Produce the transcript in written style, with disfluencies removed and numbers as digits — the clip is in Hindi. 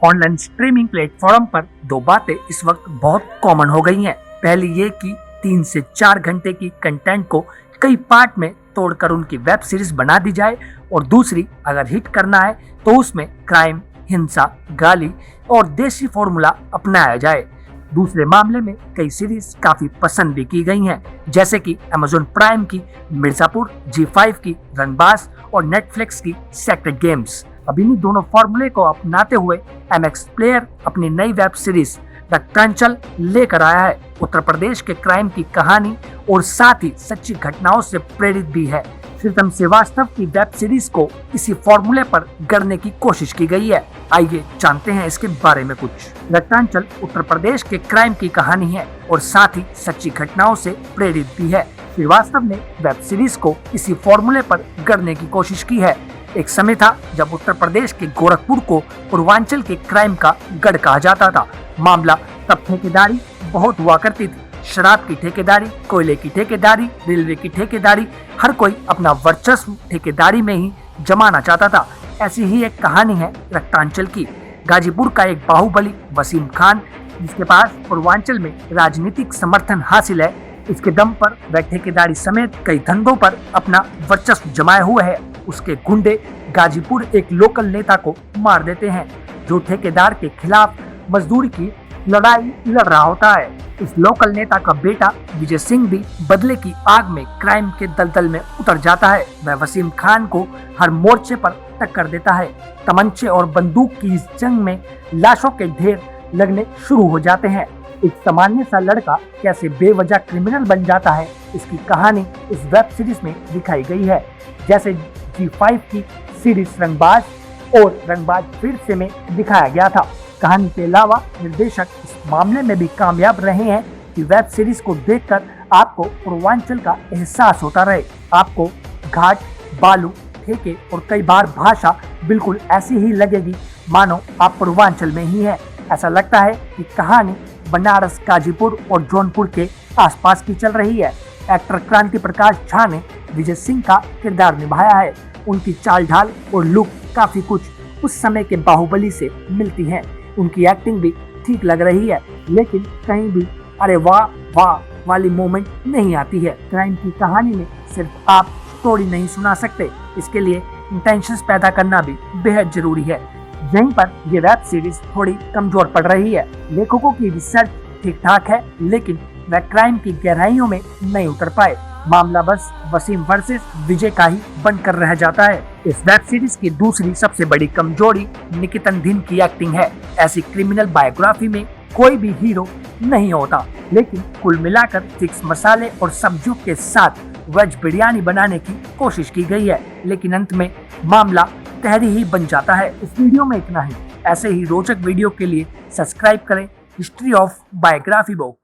ऑनलाइन स्ट्रीमिंग प्लेटफॉर्म पर दो बातें इस वक्त बहुत कॉमन हो गई हैं। पहली ये कि 3 से 4 घंटे की कंटेंट को कई पार्ट में तोड़कर उनकी वेब सीरीज बना दी जाए, और दूसरी, अगर हिट करना है तो उसमें क्राइम, हिंसा, गाली और देसी फॉर्मूला अपनाया जाए। दूसरे मामले में कई सीरीज काफी पसंद भी की गई हैं, जैसे कि अमेज़न प्राइम की मिर्जापुर, जी5 की रंगबाज और नेटफ्लिक्स की सेक्रेड गेम्स। अब इन्हीं दोनों फॉर्मूले को अपनाते हुए एमएक्स प्लेयर अपनी नई वेब सीरीज रक्तांचल लेकर आया है। उत्तर प्रदेश के क्राइम की कहानी और साथ ही सच्ची घटनाओं से प्रेरित भी है। श्रीतम श्रीवास्तव की वेब सीरीज को इसी फॉर्मूले पर गढ़ने की कोशिश की गई है। आइए जानते हैं इसके बारे में कुछ। रक्तांचल उत्तर प्रदेश के क्राइम की कहानी है और साथ ही सच्ची घटनाओं से प्रेरित भी है। श्रीवास्तव ने वेब सीरीज को इसी फॉर्मूले पर गढ़ने की कोशिश की है। एक समय था जब उत्तर प्रदेश के गोरखपुर को पूर्वांचल के क्राइम का गढ़ कहा जाता था। मामला तब ठेकेदारी बहुत हुआ करती थी। शराब की ठेकेदारी, कोयले की ठेकेदारी, रेलवे की ठेकेदारी, हर कोई अपना वर्चस्व ठेकेदारी में ही जमाना चाहता था। ऐसी ही एक कहानी है रक्तांचल की। गाजीपुर का एक बाहुबली वसीम खान, जिसके पास पूर्वांचल में राजनीतिक समर्थन हासिल है, इसके दम पर वह ठेकेदारी समेत कई धंधों पर अपना वर्चस्व जमाए हुए है। उसके गुंडे गाजीपुर एक लोकल नेता को मार देते हैं, जो ठेकेदार के खिलाफ मजदूरी की लड़ाई लड़ रहा होता है। इस लोकल नेता का बेटा विजय सिंह भी बदले की आग में क्राइम के दलदल में उतर जाता है। वह वसीम खान को हर मोर्चे पर टक्कर देता है। तमंचे और बंदूक की इस जंग में लाशों के ढेर लगने शुरू हो जाते हैं। एक सामान्य सा लड़का कैसे बेवजह क्रिमिनल बन जाता है, इसकी कहानी इस वेब सीरीज में दिखाई गई है। जैसे जी5 की सीरीज रंगबाज और रंगबाज फिर से में दिखाया गया था। कहानी के अलावा निर्देशक इस मामले में भी कामयाब रहे हैं कि वेब सीरीज को देखकर आपको पूर्वांचल का एहसास होता रहे। आपको घाट, बालू, ठेके और कई बार भाषा बिल्कुल ऐसी ही लगेगी मानो आप पूर्वांचल में ही हैं। ऐसा लगता है कि कहानी बनारस, गाजीपुर और जौनपुर के आसपास की चल रही है। एक्टर क्रांति प्रकाश झा ने विजय सिंह का किरदार निभाया है। उनकी चाल ढाल और लुक काफी कुछ उस समय के बाहुबली से मिलती है। उनकी एक्टिंग भी ठीक लग रही है, लेकिन कहीं भी अरे वाह वाह वाली मोमेंट नहीं आती है। क्राइम की कहानी में सिर्फ आप स्टोरी नहीं सुना सकते, इसके लिए इंटेंशंस पैदा करना भी बेहद जरूरी है। यहीं पर ये वेब सीरीज थोड़ी कमजोर पड़ रही है। लेखकों की रिसर्च ठीक ठाक है, लेकिन वह क्राइम की गहराइयों में नहीं उतर पाए। मामला बस वसीम वर्सेस विजय का ही बनकर रह जाता है। इस वेब सीरीज की दूसरी सबसे बड़ी कमजोरी निकितन धीन की एक्टिंग है। ऐसी क्रिमिनल बायोग्राफी में कोई भी हीरो नहीं होता, लेकिन कुल मिलाकर फिक्स मसाले और सब्जियों के साथ वेज बिरयानी बनाने की कोशिश की गई है, लेकिन अंत में मामला तहरी ही बन जाता है। इस वीडियो में इतना ही। ऐसे ही रोचक वीडियो के लिए सब्सक्राइब करें हिस्ट्री ऑफ बायोग्राफी बुक।